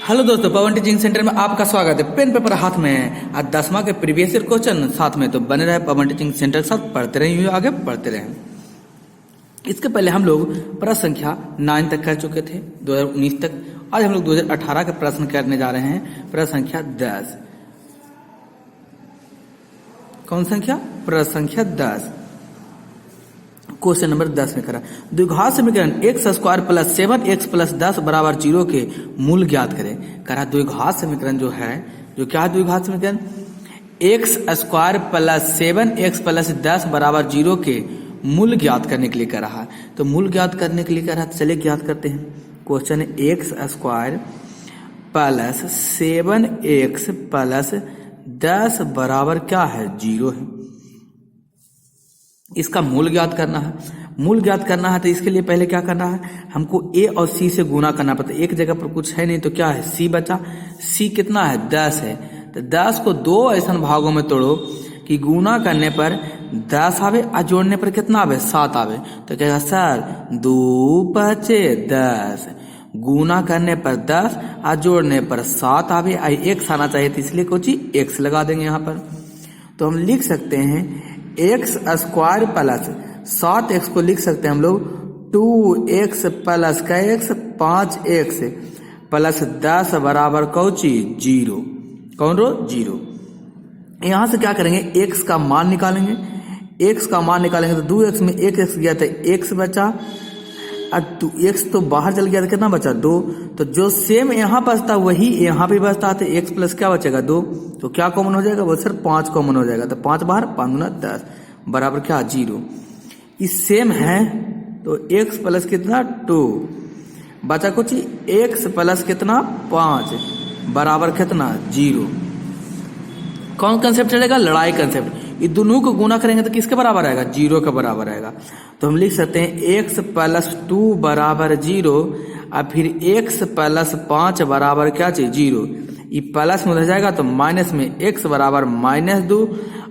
Hello दोस्तों, पवन teaching centre में आपका स्वागत है। पेन पेपर हाथ में है। आज 10वां के प्रीवियस ईयर क्वेश्चन साथ में, तो बने रहे पवन टीचिंग सेंटर के साथ, पढ़ते रहे, आगे पढ़ते रहे। इसके पहले हम लोग प्रश्न संख्या 9 तक कर चुके थे 2019 तक। आज हम लोग 2018 के प्रश्न करने जा रहे हैं। प्रश्न संख्या 10। कौन संख्या? प्रश्न संख्या 10। क्वेश्चन नंबर 10 में करा द्विघात समीकरण x square plus 7x plus 10 बराबर 0 के मूल ज्ञात करें। करा द्विघात समीकरण जो है, जो क्या है द्विघात समीकरण, x square plus 7x plus 10 बराबर 0 के मूल ज्ञात करने के लिए कह रहा है। तो मूल ज्ञात करने के लिए कह रहा है, चलिए ज्ञात करते हैं। क्वेश्चन है x square plus 7x plus 10 बराबर क्या है? 0 है। इसका मूल ज्ञात करना है। मूल ज्ञात करना है तो इसके लिए पहले क्या करना है, हमको a और c से गुना करना पड़ता है। एक जगह पर कुछ है नहीं तो क्या है, c बचा। c कितना है? 10 है। तो 10 को दो ऐसा भागों में तोड़ो कि गुना करने पर 10 आवे और जोड़ने पर कितना आवे? 7 आवे। तो कहेगा सर 2 5 10, गुना करने पर 10 और जोड़ने पर 7 आवे। x आना चाहिए तो इसलिए कुछ x लगा देंगे यहाँ पर। तो हम लिख सकते हैं x स्क्वायर प्लस 7x को लिख सकते हैं हम लोग 2x प्लस का x 5x प्लस 10 बराबर कौची? 0। कौन रो? 0। यहां से क्या करेंगे, x का मान निकालेंगे। x का मान निकालेंगे तो 2x में 1x गया था, x बचा। अब x तो बाहर चल गया था, कितना बचा? 2। तो जो सेम यहाँ बचता वही यहाँ पे बचता है, तो x प्लस क्या बचेगा? 2। तो क्या कॉमन हो जाएगा? वो सर 5 कॉमन हो जाएगा। तो 5 बाहर, 5 गुना 10 बराबर क्या? 0। इस सेम है तो x प्लस कितना? 2 बचा कुछ, x प्लस कितना? 5 बराबर कितना? 0। कौन कंसेप्ट चलेगा? लड़ाई कंसेप्ट। ये दोनों को गुना करेंगे तो किसके बराबर आएगा? 0 के बराबर आएगा। तो हम लिख सकते हैं x प्लस 2 बराबर 0 और फिर x प्लस 5 बराबर क्या चाहिए? 0। ये प्लस में उधर जाएगा तो माइनस में x बराबर -2,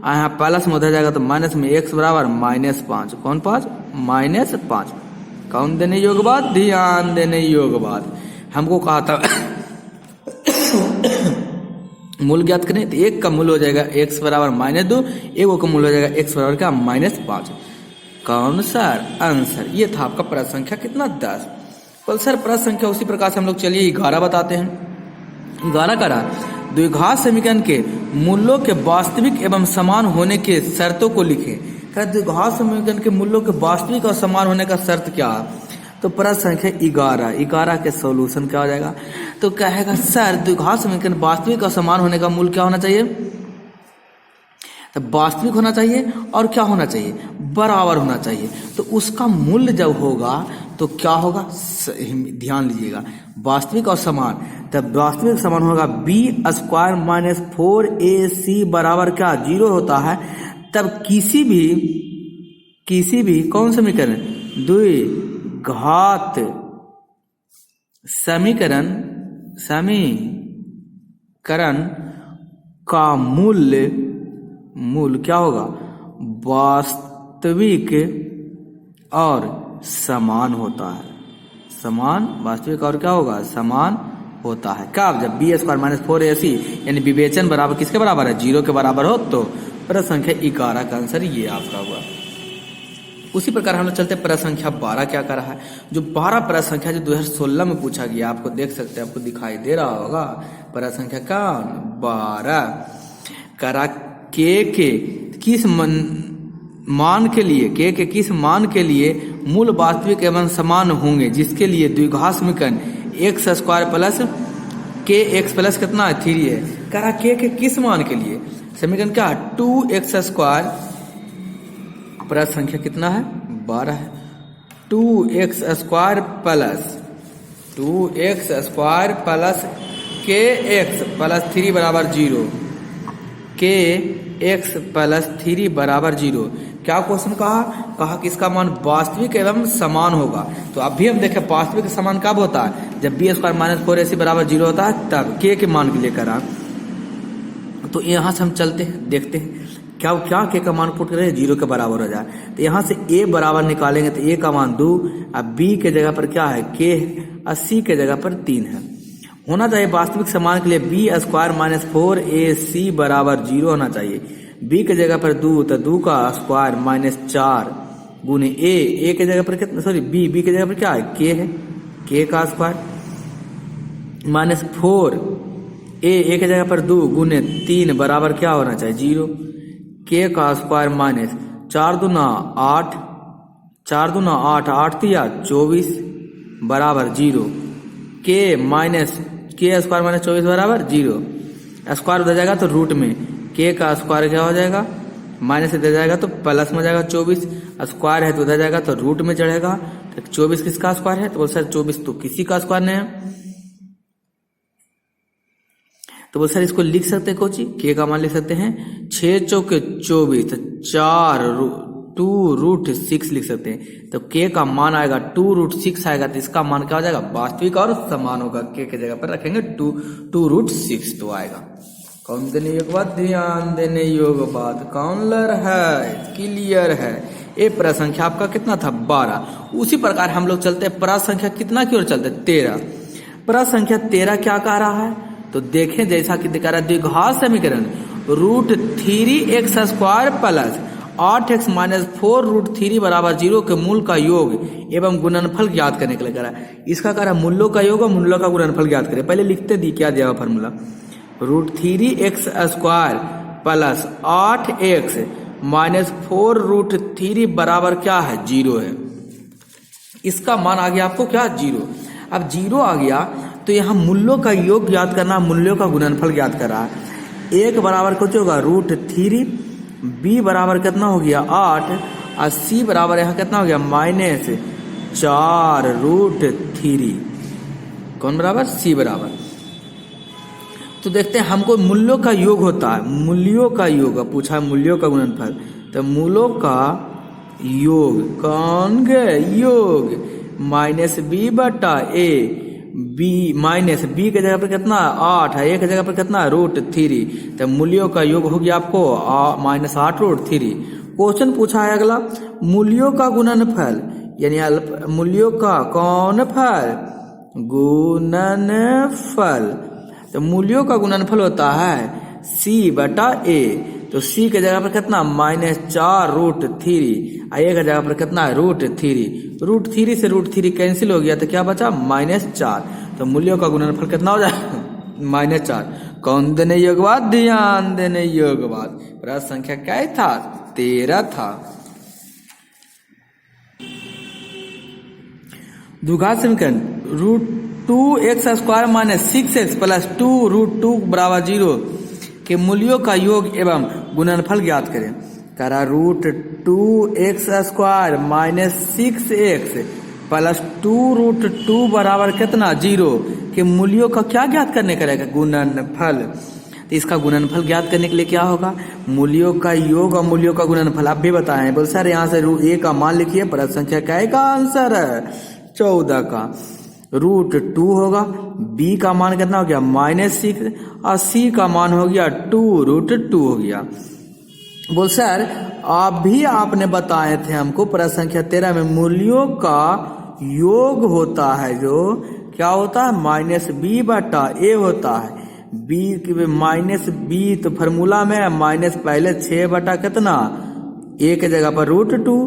और यहाँ प्लस में उधर जाएगा तो माइनस में x बराबर -5। कौन 5? -5। कौन देने योग्य बात? ध्यान देने योग्य बात। हमको कहा था मूल ज्ञात करें तो एक का मूल हो जाएगा x बराबर -2, एक का मूल हो जाएगा x बराबर क्या? -5। कौन सर? आंसर। ये था आपका प्रश्न संख्या कितना? 10। कल सर प्रश्न संख्या उसी प्रकार से हम लोग चलिए 11 बताते हैं। 11 करा द्विघात समीकरण के मूल्यों के वास्तविक एवं समान होने के शर्तों को लिखें। क्या द्विघात समीकरण के मूल्यों के वास्तविक और समान होने का शर्त क्या है? तो प्रश्न संख्या 11 के सॉल्यूशन क्या हो जाएगा? तो कहेगा सर द्विघात समीकरण वास्तविक और समान होने का मूल क्या होना चाहिए? तो वास्तविक होना चाहिए और क्या होना चाहिए? बराबर होना चाहिए। तो उसका मूल्य जब होगा तो क्या होगा? ध्यान लीजिएगा, वास्तविक और समान। तब वास्तविक समान होगा b स्क्वायर माइनस 4ac बराबर क्या? 0 होता है। तब किसी भी कौन समीकरण? द्विघात समीकरण का मूल्य क्या होगा? वास्तविक और समान होता है। समान, वास्तविक और क्या होगा? समान होता है। क्या जब b स्क्वायर माइनस 4ac यानी विवेचन बराबर किसके बराबर है? 0 के बराबर हो तो प्रश्न संख्या 11 का आंसर ये आपका हुआ। उसी प्रकार हम लोग चलते प्रश्न संख्या 12 क्या कर रहा है। जो 12 प्रश्न संख्या जो 2016 में पूछा गया, आपको देख सकते हैं, आपको दिखाई दे रहा होगा। प्रश्न संख्या का 12 करा के किस मान के लिए मूल वास्तविक एवं समान होंगे, जिसके लिए द्विघात समीकरण x square plus kx plus कितना है? 3 है। करा के किस मान के लिए? समीकरण क्या है? 2x square. प्रश्न संख्या कितना है? 12 है। 2x square plus kx plus 3 बराबर 0। kx प्लस 3 बराबर 0। क्या क्वेश्चन कहा कि इसका मान वास्तविक एवं समान होगा। तो अभी हम देखें वास्तविक समान कब होता है? जब b स्क्वायर माइनस 4ac बराबर 0 होता है, तब k के मान के लिए करा। तो यहाँ से हम चलते हैं, देखते हैं क्या के का मान पुट करें 0 के बराबर हो जाए। तो यहाँ से a बराबर निकालेंगे तो a का मान 2, अब b के जगह पर क्या है k, और c के जगह पर 3 है। होना चाहिए वास्तविक समान के लिए बी स्क्वायर माइनस 4ac बराबर 0 होना चाहिए। बी के जगह पर 2 तो 2 का स्क्वायर माइनस 4 गुने ए के जगह पर कितना, सॉरी बी के जगह पर क्या है, के है, के का स्क्वायर माइनस 4 ए के जगह पर 2 गुने 3 बराबर क्या होना चाहिए 0। के का स्क्वायर माइनस 4 दूना 8, 4 दूना 8, 8 तिया 24 बराबर 0। के माइनस के स्क्वायर माइनस 24 बराबर 0। स्क्वायर हो जाएगा तो रूट में के का स्क्वायर क्या हो जाएगा, माइनस इधर जाएगा तो प्लस में जाएगा 24, स्क्वायर है तो उधर जाएगा तो रूट में चढ़ेगा। तो 24 किसका स्क्वायर है, तो बोल सर 24 तो किसी का स्क्वायर नहीं है, तो बोल सर इसको लिख सकते हैं कोची, के का मान लिख सकते हैं 6 चौके 24 तो 4 2√6 लिख सकते हैं। तो के का मान आएगा 2√6 आएगा, तो इसका मान क्या हो जाएगा वास्तविक और समान होगा। के जगह पर रखेंगे 2√6 तो आएगा। कौन देने योग बात, ध्यान देने योग बात, कौन लर है, क्लियर है। ये प्रसंख्या आपका कितना था 12। उसी प्रकार हम लोग चलते हैं प्रसंख्या कितना की ओर चलते 13। प्रसंख्या 13 क्या कह रहा है, तो देखें जैसा कि दिखा रहा है द्विघात समीकरण √3x square plus 8x minus 4√3 बराबर 0 के मूल का योग एवं गुणनफल ज्ञात करने के लिए करा। इसका कह रहा है मूल्यों का योग और मूल्यों का गुणनफल ज्ञात करें। पहले लिखते दी क्या दिया formula, √3x square plus 8x minus 4√3 बराबर क्या है 0 है। इसका मान आ गया आपको क्या 0। अब 0 आ गया तो यहाँ मूल्यों का योग ज्ञात करना, मूल्यों का गुणनफल ज्ञात कर रहा है। एक बराबर कुछ होगा √3, बी बराबर कितना हो गया 8 और सी बराबर यहाँ कितना हो गया माइनस 4√3। कौन बराबर, सी बराबर। तो देखते हैं हमको मूल्यों का योग होता है, मूल्यों का योग पूछा है, मूल्यों का गुणनफल। तो मूल्यों का योग कौन गए योग माइनस बी बटा ए, बी माइनस बी के जगह पर कितना 8 है, ए के जगह पर कितना √3। तो मूल्यों का योग हो गया आपको माइनस 8√3। क्वेश्चन पूछा है अगला मूल्यों का गुणनफल, यानी मूल्यों का कौन फल, गुणनफल। तो मूल्यों का गुणनफल होता है c बटा a। तो c के जगह पर कितना माइनस 4√3, a के जगह पर कितना है √3 से √3 कैंसिल हो गया तो क्या बचा माइनस 4। तो मूल्यों का गुणनफल कितना हो जाएगा माइनस 4। कौन देने योगवाद, ध्यान देने योगवाद। प्रश्न संख्या क्या था 13 था। द्विघात समीकरण √2x square minus 6x plus 2√2 बराबर 0 के मूल्यों का योग एवं गुणनफल ज्ञात करें। करा √2x square minus 6x plus 2√2 बराबर कितना 0 के मूल्यों का क्या ज्ञात करने करेगा गुणनफल। तो इसका गुणनफल ज्ञात करने के लिए क्या होगा, मूल्यों का योग और मूल्यों का गुणनफल। आप भी बताएं, बोल सर यहाँ से a का मान लिखिए, प्रश्न संख्या क्या का आंसर है 14 का। √2 होगा, b का मान कितना हो गया माइनस 6 और c का मान हो गया 2√2 हो गया। बोल सर आप भी आपने बताए थे हमको प्रश्न संख्या 13 में मूल्यों का योग होता है, जो क्या होता है माइनस b बटा a होता है। b माइनस b तो फॉर्मूला में माइनस पहले 6 बटा कितना a के जगह पर √2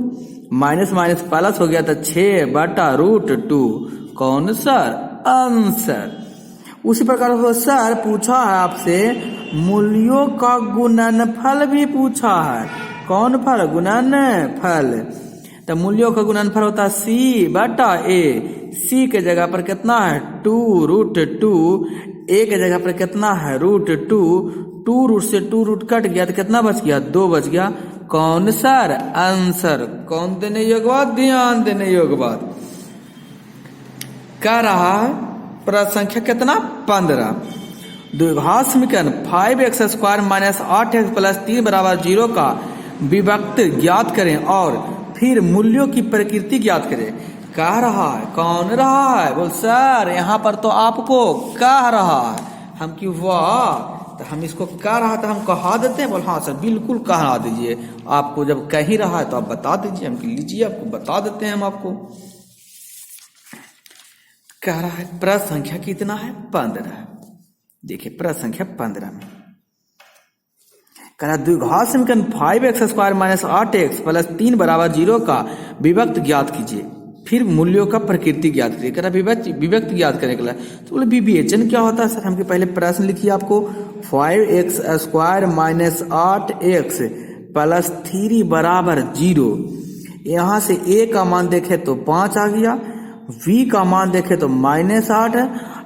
माइनस माइनस प्लस हो गया तो 6 बटा √2। कौन सर आंसर। उसी प्रकार हो सर पूछा है आपसे मूल्यों का गुणनफल भी पूछा है। कौन फल गुणनफल। तो मूल्यों का गुणनफल होता है c बटा a। c के जगह पर कितना है 2√2, a के जगह पर कितना है √2, 2 रूट से 2 रूट कट गया तो कितना बच गया 2 बच गया। कौन सर आंसर। कौन देने योगवाद, ध्यान देने योगवाद। क्या रहा है प्रश्न संख्या कितना 15। द्विघात समीकरण 5x square minus 8x plus 3 बराबर 0 का विभक्त ज्ञात करें और फिर मूल्यों की प्रकृति ज्ञात करें। कह रहा है कौन रहा है, बोल सर यहाँ पर तो आपको कह रहा है। हम क्यों वाह, तो हम इसको कह रहा था हम कहा देते हैं। बोल हाँ सर बिल्कुल कहा दीजिए, आपको जब कह ही रहा है तो आप बता दीजिए, हम लीजिए आपको बता देते हैं हम आपको। कह रहा है प्रश्न संख्या कितना है 15। देखिए प्रश्न संख्या 15 में कह रहा द्विघात समीकरण 5x² - 8x + 3 = 0 का विभक्त ज्ञात कीजिए, फिर मूल्यों का प्रकृति ज्ञात कीजिए। कह रहा विभक्त ज्ञात करने के लिए तो बोले विवेचन क्या होता है सर। हमके पहले प्रश्न लिखिए आपको 5x² - 8x + 3 = 0। यहाँ से a का मान देखे तो 5 आ गया, v का मान देखे तो -8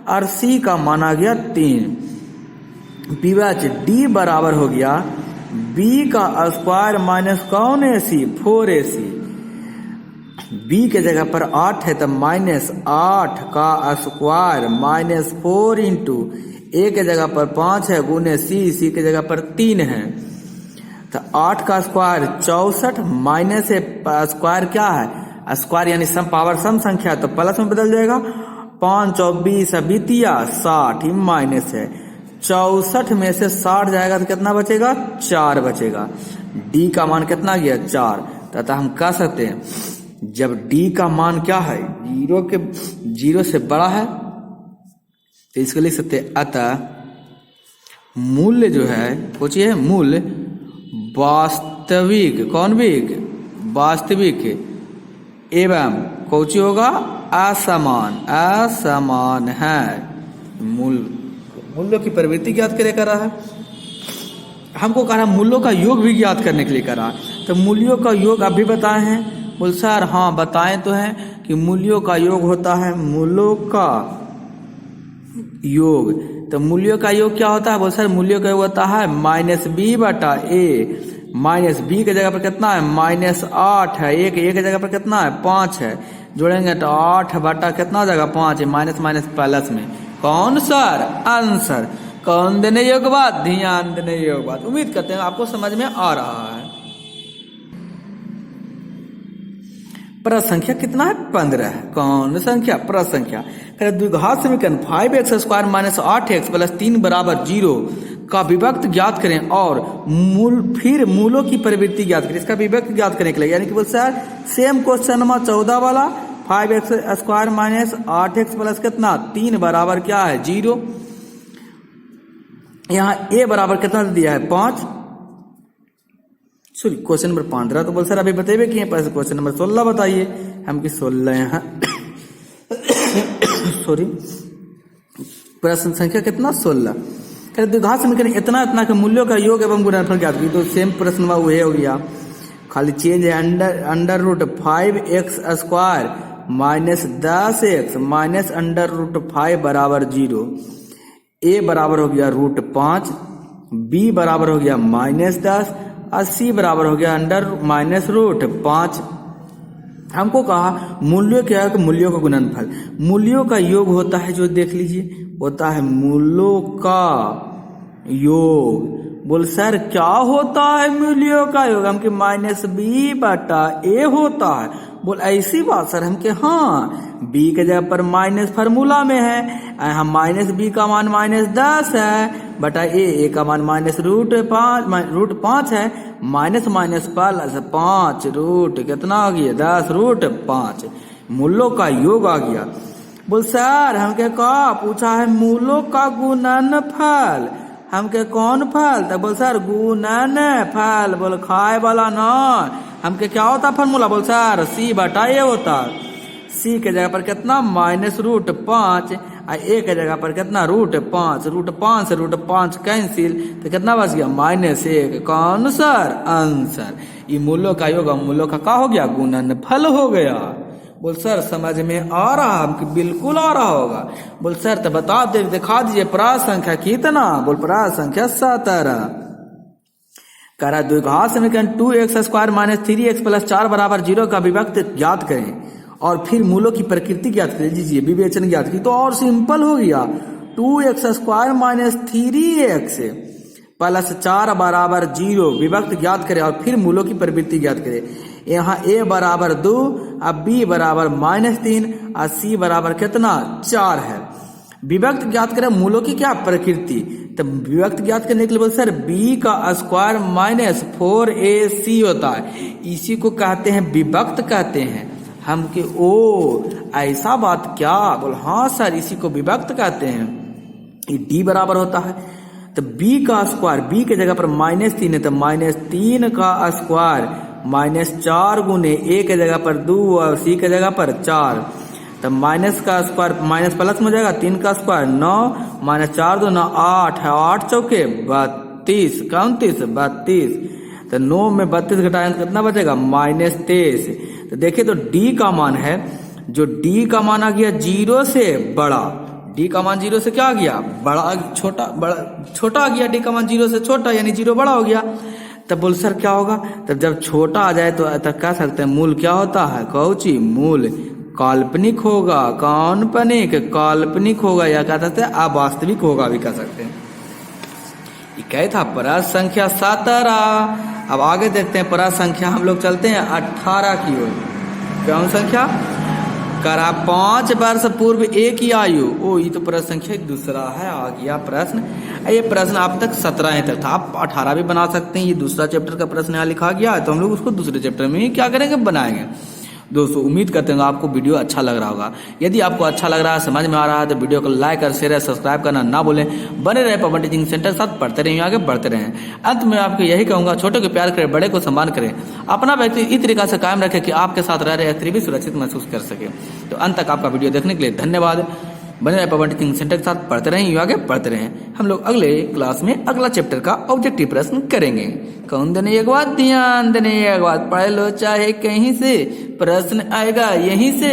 और c का मान आ गया 3। विभाज्य d बराबर हो गया b का स्क्वायर माइनस कौन ac 4ac। b के जगह पर 8 है तो -8 का स्क्वायर -4 इंटू a के जगह पर 5 है गुने c के जगह पर 3 है तो 8 का स्क्वायर 64 माइनस स्क्वायर क्या है स्क्वायर यानी सम पावर सम संख्या तो प्लस में बदल जाएगा। 5 24 बीतिया 60 माइनस है 64 में से 60 जाएगा तो कितना बचेगा 4 बचेगा। d का मान कितना गया 4 तथा हम कह सकते हैं जब d का मान क्या है 0 से बड़ा है तो इसको लिख सकते हैं अतः मूल्य जो है पूछिए मूल्य वास्तविक एवं कौची होगा असमान है। मूल्यों की प्रवृत्ति ज्ञात करे कर रहा है। हमको कह रहा मूल्यों का योग भी ज्ञात करने के लिए कर रहा तो मूल्यों का योग आप भी बताए हैं। बोल सर हाँ बताए तो हैं कि मूल्यों का योग होता है मूल्यों का योग। तो मूल्यों का योग क्या होता है बोल सर मूल्यों का योग होता है -b/a। माइनस b के जगह पर कितना है -8 है, a के जगह पर कितना है 5 है, जोड़ेंगे तो 8 बटा कितना हो जाएगा 5 है, माइनस माइनस प्लस में कौन सर आंसर। कौन देने योग्य बात ध्यान देने योग्य बात। उम्मीद करते हैं आपको समझ में आ रहा है। प्रश्न संख्या कितना है 15 है। कौन संख्या प्रश्न संख्या द्विघात समीकरण 5x² - 8x + 3 = 0 का विभक्त ज्ञात करें और फिर मूलों की प्रवृत्ति ज्ञात करें। इसका विभक्त ज्ञात करने के लिए यानी कि बोल सर सेम क्वेश्चन नंबर 14 वाला 5x² - 8x + कितना 3 बराबर क्या है 0। यहाँ a बराबर कितना दिया है 5। सॉरी क्वेश्चन नंबर 15 तो बोल सर अभी बताइए कि क्वेश्चन नंबर 16 बताइए। हम कि 16 यहाँ सॉरी प्रश्न संख्या कितना 16 द्विघात समीकरण इतना के मूल्यों का योग एवं गुणनफल ज्ञात कीजिए। तो सेम प्रश्न वही हो गया, खाली चेंज है √5x² - 10x -√5 = 0। a बराबर हो गया √5, b बराबर हो गया -10 और c बराबर हो गया √5। हमको कहा मूल्यों क्या है मूल्यों का गुणनफल। मूल्यों का योग होता है जो देख लीजिए होता है मूल्यों का योग। बोल सर क्या होता है मूल्यों का योग। हम के -b/a होता है। बोल ऐसी बात सर हम के हाँ b के जगह पर माइनस फार्मूला में है, हम -b का मान -10 है बटा a का मान -√5 है, माइनस माइनस प्लस 5 रूट कितना आ गया 10 √5 मूल्यों का योग आ गया। बोल सर हमके का पूछा है मूल्यों का गुणनफल। हमके कौन फल तो बोल सर गुणनफल। बोल खाए वाला ना हमके क्या होता फार्मूला बोल सर c/a होता। c के जगह पर कितना -√5 और a के जगह पर कितना √5 से √5 कैंसिल तो कितना बच गया -1। कौन सर आंसर। ये मूल्यों का योग मूल्यों का हो गया गुणनफल हो गया। बोल सर समझ में आ रहा हमको बिल्कुल आ रहा होगा। बोल सर तो बता दे दिखा दीजिए प्राप्त संख्या कितना। बोल प्राप्त संख्या 17 करा द्विघात समीकरण 2x² - 3x + 4 = 0 का विभक्त ज्ञात करें और फिर मूलों की प्रकृति ज्ञात कर लीजिए विवेचन ज्ञात की। तो और सिंपल हो गया 2x² - 3x + 4 = 0 विभक्त ज्ञात करें और फिर मूलों की प्रवृत्ति ज्ञात करें। यहाँ a बराबर 2 अब b बराबर -3 और c बराबर कितना 4 है। विभक्त ज्ञात करें मूलों की क्या प्रकृति। तो विभक्त ज्ञात करने के लिए बोल सर b का स्क्वायर -4ac होता है। इसी को कहते हैं विभक्त कहते हैं। हम के ओ ऐसा बात क्या? बोल हाँ सर, इसी को विभक्त कहते हैं। ये डी बराबर होता है तो बी का स्क्वायर, बी के जगह पर -3 है तो -3 का स्क्वायर -4 गुने ए के जगह पर 2 और सी के जगह पर 4, तो माइनस का स्क्वायर माइनस प्लस में हो जाएगा, 3 का स्क्वायर 9 -4 2 9 8 है, 8 चौके 32, 32, तो 9 में 32 घटाएं तो कितना बचेगा -23। तो देखिए तो डी का मान है, जो डी का मान आ गया 0 से बड़ा, डी का मान 0 से क्या आ गया बड़ा, छोटा आ गया, डी का मान 0 से छोटा यानी 0 बड़ा हो गया। तब बोल सर क्या होगा? तब जब छोटा आ जाए तो कह सकते हैं मूल क्या होता है? कौची मूल काल्पनिक होगा, काल्पनिक होगा या कह सकते हैं अवास्तविक होगा भी कह सकते हैं। ये क्या था? प्रश्न संख्या 17। अब आगे देखते हैं प्रश्न संख्या, हम लोग चलते हैं 18 की ओर। कौन संख्या? करा 5 वर्ष पूर्व एक ही आयु, ओ ये तो प्रश्न संख्या दूसरा है, आ गया प्रश्न। ये प्रश्न आप तक 17 तक था, आप 18 भी बना सकते हैं। ये दूसरा चैप्टर का प्रश्न यहाँ लिखा गया है तो हम लोग उसको दूसरे चैप्टर में ही क्या करेंगे, बनाएंगे। दोस्तों उम्मीद करते हैं आपको वीडियो अच्छा लग रहा होगा। यदि आपको अच्छा लग रहा है, समझ में आ रहा है तो वीडियो को लाइक और शेयर और सब्सक्राइब करना ना भूलें। बने रहे पवन टीचिंग सेंटर साथ, पढ़ते रहें, आगे बढ़ते रहें। अंत में आपको यही कहूंगा, छोटे को प्यार करें, बड़े को सम्मान करें, अपना व्यक्ति इस तरीका से कायम रखें कि आपके साथ रह रहे स्त्री भी सुरक्षित महसूस कर सके। तो अंत तक आपका वीडियो देखने के लिए धन्यवाद। बने रहे पवन टीचिंग सेंटर के साथ, पढ़ते रहें, आगे बढ़ते रहें। हम लोग अगले क्लास में अगला चैप्टर का ऑब्जेक्टिव प्रश्न करेंगे। कौन देने एक बात, ध्यान देने एक बात, पढ़ लो चाहे कहीं से, प्रश्न आएगा यहीं से।